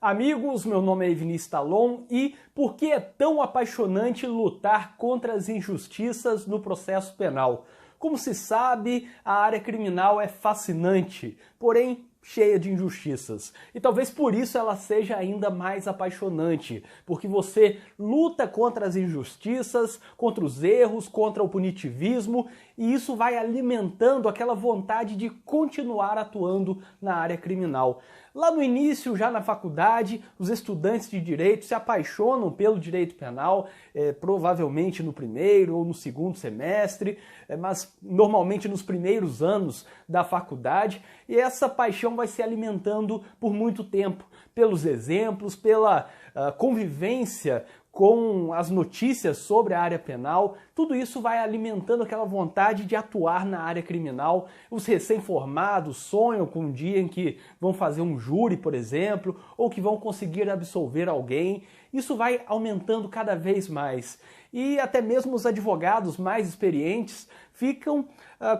Amigos, meu nome é Vinícius Talon e por que é tão apaixonante lutar contra as injustiças no processo penal? Como se sabe, a área criminal é fascinante, porém cheia de injustiças. E talvez por isso ela seja ainda mais apaixonante, porque você luta contra as injustiças, contra os erros, contra o punitivismo, e isso vai alimentando aquela vontade de continuar atuando na área criminal. Lá no início, já na faculdade, os estudantes de direito se apaixonam pelo direito penal, provavelmente no primeiro ou no segundo semestre, mas normalmente nos primeiros anos da faculdade, e essa paixão vai se alimentando por muito tempo, pelos exemplos, pela convivência com as notícias sobre a área penal. Tudo isso vai alimentando aquela vontade de atuar na área criminal. Os recém-formados sonham com um dia em que vão fazer um júri, por exemplo, ou que vão conseguir absolver alguém. Isso vai aumentando cada vez mais. E até mesmo os advogados mais experientes ficam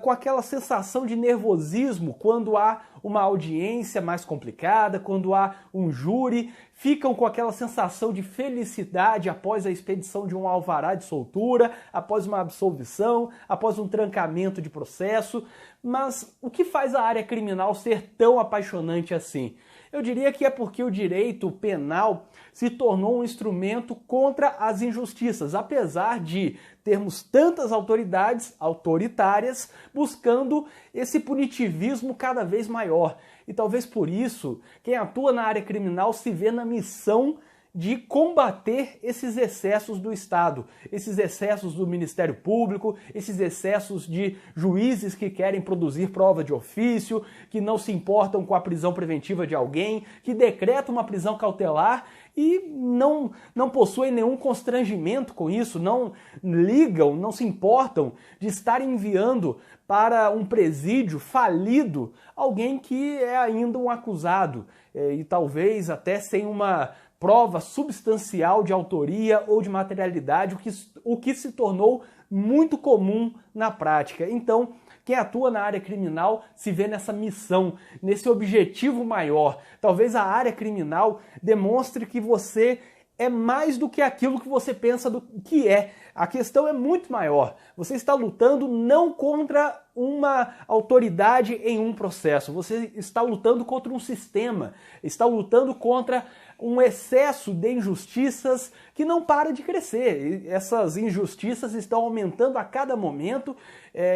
com aquela sensação de nervosismo quando há uma audiência mais complicada, quando há um júri, ficam com aquela sensação de felicidade após a expedição de um alvará de soltura, após uma absolvição, após um trancamento de processo. Mas o que faz a área criminal ser tão apaixonante assim? Eu diria que é porque o direito penal se tornou um instrumento contra as injustiças, apesar de termos tantas autoridades autoritárias buscando esse punitivismo cada vez maior. E talvez por isso, quem atua na área criminal se vê na missão de combater esses excessos do Estado, esses excessos do Ministério Público, esses excessos de juízes que querem produzir prova de ofício, que não se importam com a prisão preventiva de alguém, que decretam uma prisão cautelar e não possuem nenhum constrangimento com isso, não ligam, não se importam de estar enviando para um presídio falido alguém que é ainda um acusado e talvez até sem uma prova substancial de autoria ou de materialidade, o que se tornou muito comum na prática. Então, quem atua na área criminal se vê nessa missão, nesse objetivo maior. Talvez a área criminal demonstre que você é mais do que aquilo que você pensa do que é. A questão é muito maior. Você está lutando não contra uma autoridade em um processo, você está lutando contra um sistema, está lutando contra um excesso de injustiças que não para de crescer. Essas injustiças estão aumentando a cada momento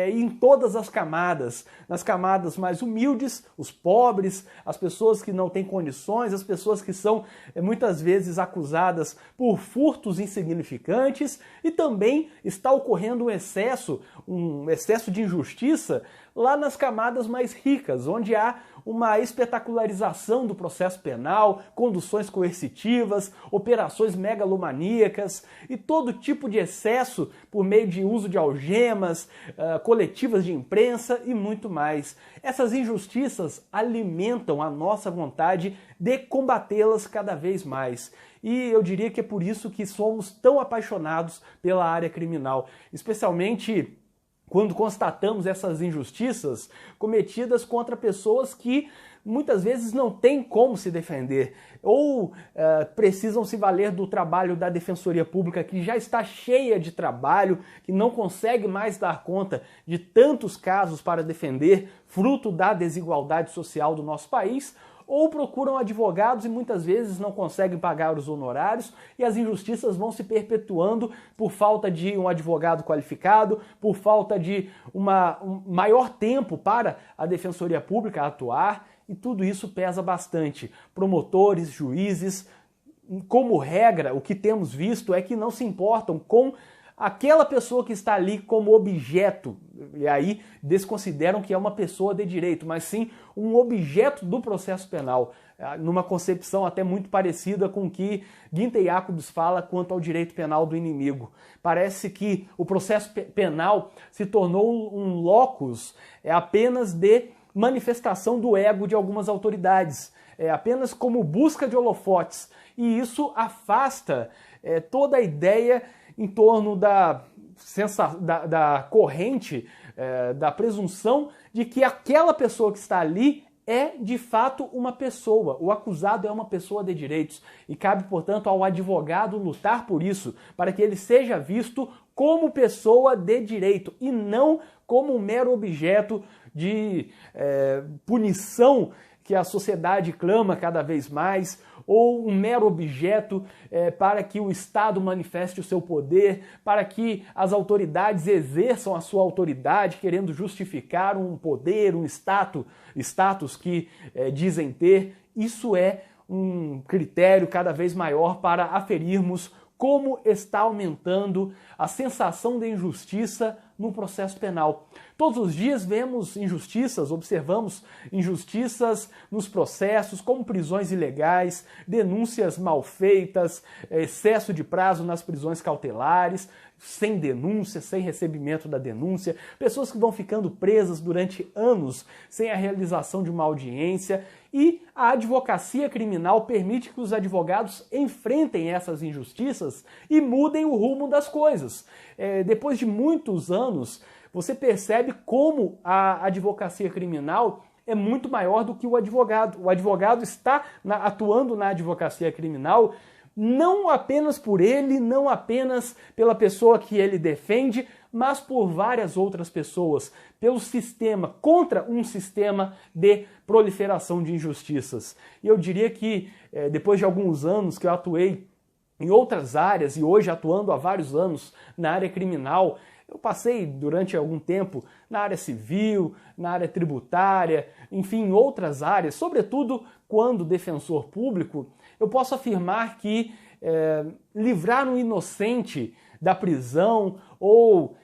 em todas as camadas. Nas camadas mais humildes, os pobres, as pessoas que não têm condições, as pessoas que são muitas vezes acusadas por furtos insignificantes, e também está ocorrendo um excesso de injustiça lá nas camadas mais ricas, onde há uma espetacularização do processo penal, conduções coercitivas, operações megalomaníacas e todo tipo de excesso por meio de uso de algemas, coletivas de imprensa e muito mais. Essas injustiças alimentam a nossa vontade de combatê-las cada vez mais. E eu diria que é por isso que somos tão apaixonados pela área criminal, especialmente quando constatamos essas injustiças cometidas contra pessoas que muitas vezes não têm como se defender ou precisam se valer do trabalho da Defensoria Pública, que já está cheia de trabalho, que não consegue mais dar conta de tantos casos para defender, fruto da desigualdade social do nosso país, ou procuram advogados e muitas vezes não conseguem pagar os honorários e as injustiças vão se perpetuando por falta de um advogado qualificado, por falta de um maior tempo para a Defensoria Pública atuar, e tudo isso pesa bastante. Promotores, juízes, como regra, o que temos visto é que não se importam com aquela pessoa que está ali como objeto, e aí desconsideram que é uma pessoa de direito, mas sim um objeto do processo penal, numa concepção até muito parecida com o que Guinter Jacobs fala quanto ao direito penal do inimigo. Parece que o processo penal se tornou um locus apenas de manifestação do ego de algumas autoridades, apenas como busca de holofotes, e isso afasta toda a ideia em torno da corrente, da presunção de que aquela pessoa que está ali é de fato uma pessoa, o acusado é uma pessoa de direitos e cabe, portanto, ao advogado lutar por isso, para que ele seja visto como pessoa de direito e não como um mero objeto de punição que a sociedade clama cada vez mais, ou um mero objeto para que o Estado manifeste o seu poder, para que as autoridades exerçam a sua autoridade, querendo justificar um poder, um status que dizem ter. Isso é um critério cada vez maior para aferirmos como está aumentando a sensação de injustiça no processo penal. Todos os dias vemos injustiças, observamos injustiças nos processos, como prisões ilegais, denúncias mal feitas, excesso de prazo nas prisões cautelares, sem denúncia, sem recebimento da denúncia, pessoas que vão ficando presas durante anos sem a realização de uma audiência, e a advocacia criminal permite que os advogados enfrentem essas injustiças e mudem o rumo das coisas. Depois de muitos anos, você percebe como a advocacia criminal é muito maior do que o advogado. O advogado está atuando na advocacia criminal não apenas por ele, não apenas pela pessoa que ele defende, mas por várias outras pessoas, pelo sistema, contra um sistema de proliferação de injustiças. E eu diria que depois de alguns anos que eu atuei em outras áreas e hoje atuando há vários anos na área criminal, eu passei durante algum tempo na área civil, na área tributária, enfim, em outras áreas, sobretudo quando defensor público, eu posso afirmar que livrar um inocente da prisão ou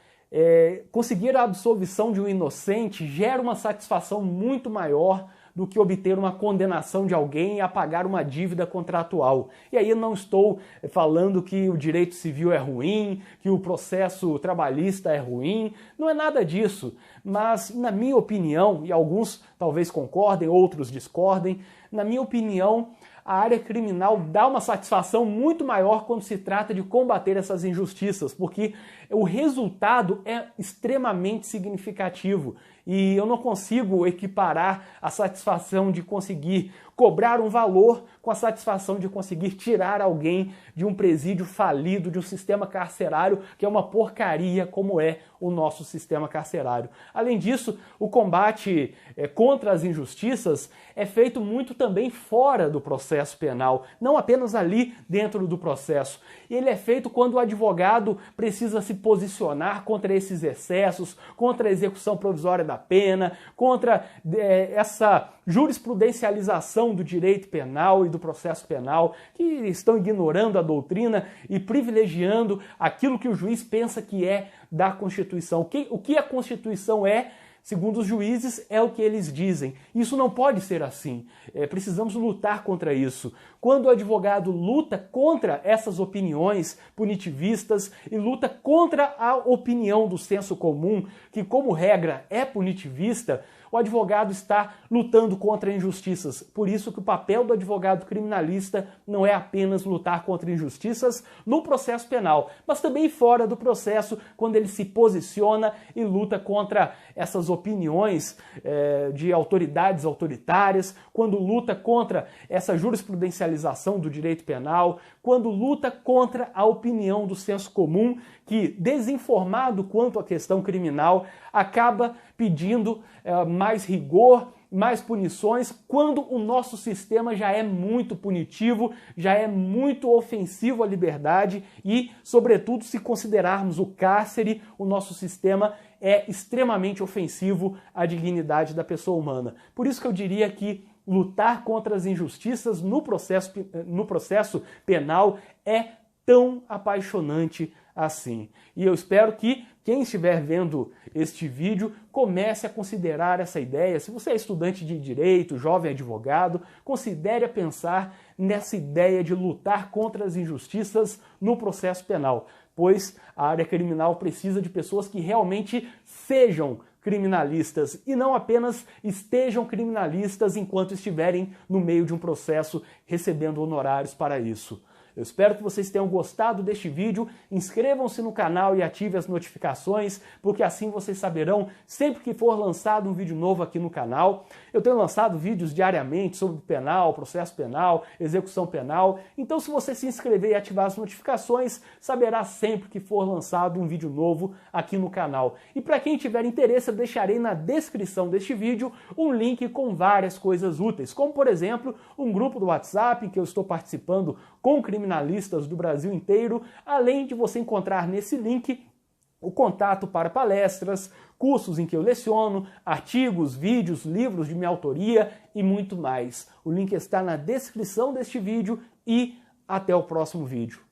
conseguir a absolvição de um inocente gera uma satisfação muito maior do que obter uma condenação de alguém e apagar uma dívida contratual. E aí eu não estou falando que o direito civil é ruim, que o processo trabalhista é ruim, não é nada disso. Mas, na minha opinião, e alguns talvez concordem, outros discordem, na minha opinião, a área criminal dá uma satisfação muito maior quando se trata de combater essas injustiças, porque o resultado é extremamente significativo e eu não consigo equiparar a satisfação de conseguir cobrar um valor com a satisfação de conseguir tirar alguém de um presídio falido, de um sistema carcerário que é uma porcaria como é o nosso sistema carcerário. Além disso, o combate contra as injustiças é feito muito também fora do processo penal, não apenas ali dentro do processo. Ele é feito quando o advogado precisa se posicionar contra esses excessos, contra a execução provisória da pena, contra essa jurisprudencialização do direito penal e do processo penal, que estão ignorando a doutrina e privilegiando aquilo que o juiz pensa que é da Constituição. O que a Constituição é, segundo os juízes, é o que eles dizem. Isso não pode ser assim. Precisamos lutar contra isso. Quando o advogado luta contra essas opiniões punitivistas e luta contra a opinião do senso comum, que como regra é punitivista, o advogado está lutando contra injustiças. Por isso que o papel do advogado criminalista não é apenas lutar contra injustiças no processo penal, mas também fora do processo, quando ele se posiciona e luta contra essas opiniões de autoridades autoritárias, quando luta contra essa jurisprudencialização do direito penal, quando luta contra a opinião do senso comum, que, desinformado quanto à questão criminal, acaba pedindo mais rigor, mais punições, quando o nosso sistema já é muito punitivo, já é muito ofensivo à liberdade e, sobretudo, se considerarmos o cárcere, o nosso sistema é extremamente ofensivo à dignidade da pessoa humana. Por isso que eu diria que lutar contra as injustiças no processo penal é tão apaixonante assim. E eu espero que quem estiver vendo este vídeo comece a considerar essa ideia. Se você é estudante de direito, jovem advogado, considere a pensar nessa ideia de lutar contra as injustiças no processo penal, pois a área criminal precisa de pessoas que realmente sejam criminalistas e não apenas estejam criminalistas enquanto estiverem no meio de um processo recebendo honorários para isso. Eu espero que vocês tenham gostado deste vídeo, inscrevam-se no canal e ativem as notificações, porque assim vocês saberão sempre que for lançado um vídeo novo aqui no canal. Eu tenho lançado vídeos diariamente sobre penal, processo penal, execução penal, então se você se inscrever e ativar as notificações, saberá sempre que for lançado um vídeo novo aqui no canal. E para quem tiver interesse, eu deixarei na descrição deste vídeo um link com várias coisas úteis, como por exemplo, um grupo do WhatsApp em que eu estou participando com criminalistas do Brasil inteiro, além de você encontrar nesse link o contato para palestras, cursos em que eu leciono, artigos, vídeos, livros de minha autoria e muito mais. O link está na descrição deste vídeo e até o próximo vídeo.